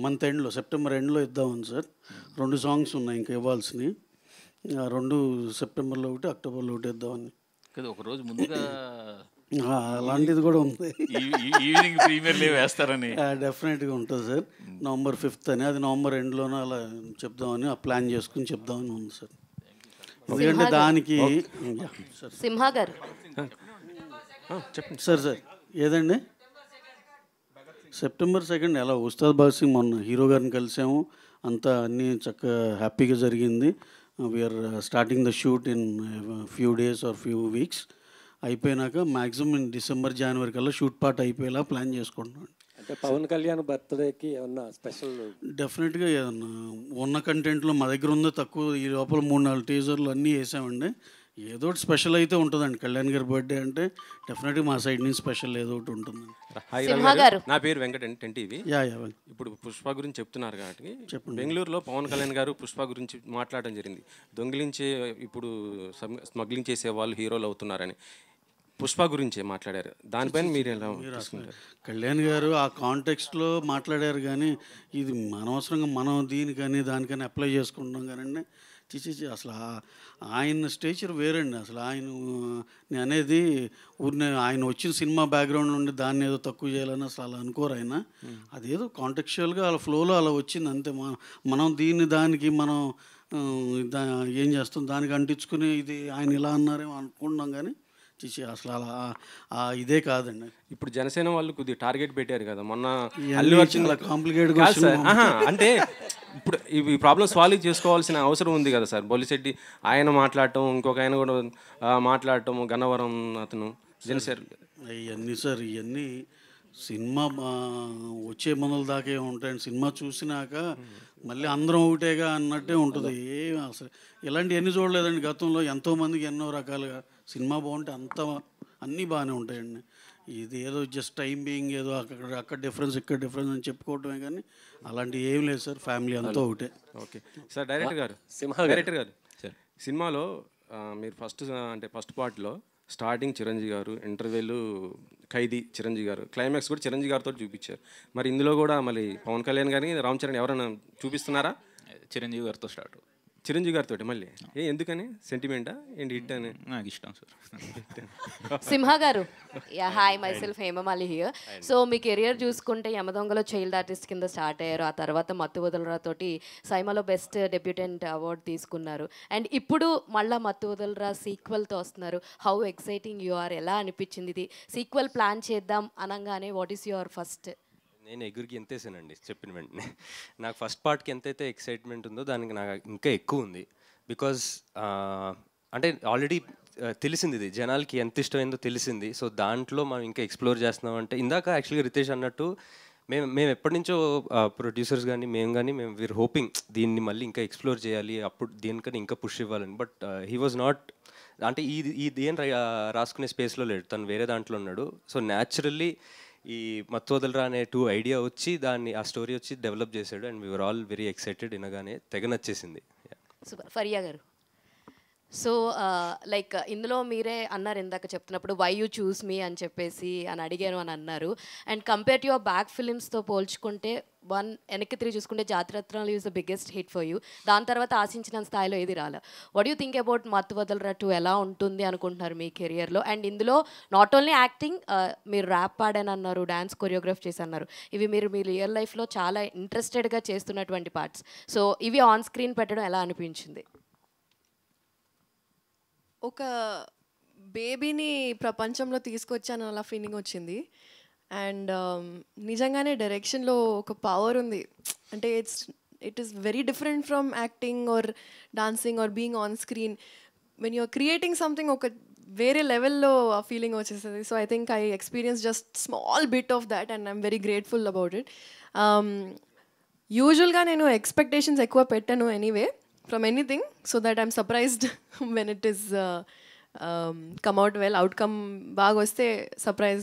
Month ఎండ్‌లో September ఎండ్‌లో ఇద్దామని సార్. 2 సాంగ్స్ ఉన్నాయి ఇంకా ఇవ్వాల్సినయి. ఆ 2 సెప్టెంబర్‌లో ఒకటి, అక్టోబర్‌లో ఒకటి ఇద్దామని. కదా ఒకరోజు ముందుగా అలాంటిది కూడా ఉంది. ఈవినింగ్ ప్రీమియర్ లీవ్ వేస్తారని. డెఫినెట్‌గా ఉంటుంది సార్. నవంబర్ 5th అని, అది నవంబర్ ఎండ్‌లోనో అలా చెప్దామని ప్లాన్ చేసుకొని చెప్దామని ఉంది సార్. ఎందుకంటే దానికి సార్ సింహ గారు చెప్పండి సార్. ఏదండి? సెప్టెంబర్ 2 ఎలా ఉస్తాద్ భగత్ సింగ్ మొన్న హీరో గారిని కలిసాము. అంతా అన్నీ చక్కగా హ్యాపీగా జరిగింది. We are starting the shoot in few days or few weeks. అయిపోయినాక మ్యాక్సిమం డిసెంబర్ జనవరి కల్లా షూట్ పార్ట్ అయిపోయేలా ప్లాన్ చేసుకుంటున్నాం. అంటే పవన్ కళ్యాణ్ బర్త్డేకి ఏమన్నా స్పెషల్? డెఫినెట్గా ఏదన్నా ఉన్న కంటెంట్లో మా దగ్గర ఉందో తక్కువ, ఈ లోపల 3-4 టీజర్లు అన్నీ వేసామండి. ఏదో ఒకటి స్పెషల్ అయితే ఉంటుందండి. కళ్యాణ్ గారి బర్త్డే అంటే డెఫినెట్గా మా సైడ్ నుంచి స్పెషల్ ఏదో ఒకటి ఉంటుంది. నా పేరు వెంకట్ టీవీ. యా ఇప్పుడు పుష్ప గురించి చెప్తున్నారు కాబట్టి బెంగళూరులో పవన్ కళ్యాణ్ గారు పుష్ప గురించి మాట్లాడడం జరిగింది. దొంగిలించే ఇప్పుడు స్మగ్లింగ్ చేసే వాళ్ళు హీరోలు అవుతున్నారని పుష్ప గురించే మాట్లాడారు. దానిపైన మీరు ఎలా తీసుకుంటారు? కళ్యాణ్ గారు ఆ కాంటెక్స్ట్లో మాట్లాడారు, కానీ ఇది అనవసరంగా మనం దీనికని దానికని అప్లై చేసుకుంటున్నాం కానండి. చిచి అసలు ఆయన స్టేచర్ వేరండి. అసలు నేను అనేది ఊరిని ఆయన వచ్చిన సినిమా బ్యాక్గ్రౌండ్ నుండి దాన్ని ఏదో తక్కువ చేయాలని అసలు అలా అనుకోరు ఆయన. అదేదో కాంటెక్చువల్గా అలా ఫ్లోలో అలా వచ్చింది అంతే. మనం దానికి మనం ఏం చేస్తాం, దానికి అంటించుకుని ఇది ఆయన ఇలా అన్నారేమో అనుకుంటున్నాం, కానీ అసలు అలా ఇదే కాదండి. ఇప్పుడు జనసేన వాళ్ళు కొద్దిగా టార్గెట్ పెట్టారు కదా మొన్న. అల్లు అర్జున్ కాంప్లికేటెడ్ అంటే ఇప్పుడు ఈ ప్రాబ్లమ్ సాల్వ్ చేసుకోవాల్సిన అవసరం ఉంది కదా సార్. బొలిశెట్టి ఆయన మాట్లాడటం, ఇంకొక ఆయన కూడా మాట్లాడటం, గన్నవరం అతను జనసేన. ఇవన్నీ సార్, ఇవన్నీ సినిమా వచ్చే మనల దాకే ఉంటాయండి. సినిమా చూసినాక మళ్ళీ అందరం ఒకటేగా అన్నట్టే ఉంటుంది. అసలు ఇలాంటివన్నీ చూడలేదండి గతంలో. ఎంతోమందికి ఎన్నో రకాలుగా సినిమా బాగుంటే అన్నీ బాగానే ఉంటాయండి. ఇది ఏదో జస్ట్ టైం బీయింగ్ ఏదో అక్కడ డిఫరెన్స్ ఇక్కడ డిఫరెన్స్ అని చెప్పుకోవటమే, కానీ అలాంటివి ఏం లేదు సార్. ఫ్యామిలీ అంతా ఒకటే. Okay sir. డైరెక్టర్ గారు సార్, సినిమాలో మీరు ఫస్ట్ పార్ట్లో స్టార్టింగ్ చిరంజీవి గారు, ఇంటర్వ్యూలు ఖైదీ చిరంజీవి గారు, క్లైమాక్స్ కూడా చిరంజీవి గారితో చూపించారు. మరి ఇందులో కూడా మళ్ళీ పవన్ కళ్యాణ్ గారిని, రామ్ చరణ్ ఎవరైనా చూపిస్తున్నారా? చిరంజీవి గారితో స్టార్ట్. చిరంజీవి గారితో మళ్ళీ ఎందుకని? సెంటిమెంటా ఏంటి? హిట్ అని నాకు ఇష్టం sir. Simha garu, hi, myself Hemamali here. So మీ కెరియర్ చూసుకుంటే యమదొంగలో చైల్డ్ ఆర్టిస్ట్ కింద స్టార్ట్ అయ్యారు. ఆ తర్వాత మత్తు వదలరా తోటి సైమాలో బెస్ట్ డెబ్యూటెంట్ అవార్డు తీసుకున్నారు. అండ్ ఇప్పుడు మళ్ళీ మత్తు వదలరా సీక్వెల్తో వస్తున్నారు. How exciting you are? ఎలా అనిపించింది ఇది సీక్వెల్ ప్లాన్ చేద్దాం అనగానే? What is your first? నేను ఎగురికి ఎంతేసానండి చెప్పిన వెంటనే. నాకు ఫస్ట్ పార్ట్కి ఎంతైతే ఎక్సైట్మెంట్ ఉందో దానికి నాకు ఇంకా ఎక్కువ ఉంది. బికాజ్ అంటే ఆల్రెడీ తెలిసింది, ఇది జనాలకి ఎంత ఇష్టమైందో తెలిసింది. సో దాంట్లో మనం ఇంకా ఎక్స్ప్లోర్ చేస్తున్నాం. అంటే ఇందాక యాక్చువల్గా రితేష్ అన్నట్టు మేము ఎప్పటి నుంచో ప్రొడ్యూసర్స్ కానీ మేము వీఆర్ హోపింగ్ దీన్ని మళ్ళీ ఇంకా ఎక్స్ప్లోర్ చేయాలి, అప్పుడు దీనికని ఇంకా పుష్ ఇవ్వాలని. బట్ హీ వాజ్ నాట్, అంటే ఇది ఏం రాసుకునే స్పేస్లో లేడు, తను వేరే దాంట్లో ఉన్నాడు. సో న్యాచురల్లీ ఈ మత్తు వదలరా అనే ఐడియా వచ్చి ఆ స్టోరీ వచ్చి డెవలప్ చేశాడు. And we are all very excited. వినగానే తెగ నచ్చేసింది. సూపర్. ఫరియా గారు, సో లైక్ ఇందులో మీరే అన్నారు ఇందాక చెప్తున్నప్పుడు వై యూ చూస్ మీ అని చెప్పేసి అడిగాను అని అన్నారు. And compare to your back ఫిలిమ్స్తో పోల్చుకుంటే వెనక్కి తిరిగి చూసుకుంటే జాతిరత్నాలు is the biggest hit for you. దాని తర్వాత ఆశించిన స్థాయిలో ఏది రాలే. వాట్ యూ థింక్ అబౌట్ మత్తు వదలరా 2 ఎలా ఉంటుంది అనుకుంటున్నారు మీ కెరియర్లో? అండ్ ఇందులో నాట్ ఓన్లీ యాక్టింగ్, మీరు ర్యాప్ పాడాను అన్నారు, డ్యాన్స్ కొరియోగ్రాఫ్ చేసి అన్నారు. ఇవి మీరు మీ రియల్ లైఫ్లో చాలా ఇంట్రెస్టెడ్గా చేస్తున్నటువంటి పార్ట్స్. సో ఇవి ఆన్ స్క్రీన్ పెట్టడం ఎలా అనిపించింది? ఒక బేబీని ప్రపంచంలో తీసుకొచ్చాను అలా ఫీలింగ్ వచ్చింది. అండ్ నిజంగానే డైరెక్షన్లో ఒక పవర్ ఉంది. అంటే it is very different from acting or dancing or being on screen. When you're creating something ఒక వేరే లెవెల్లో ఆ ఫీలింగ్ వచ్చేస్తుంది. So I think I experience just small bit of that and I'm very grateful about it. యూజువల్గా నేను expectations ఎక్కువ పెట్టాను anyway from anything, so that I'm surprised when it is come out well. Outcome baag vaste surprise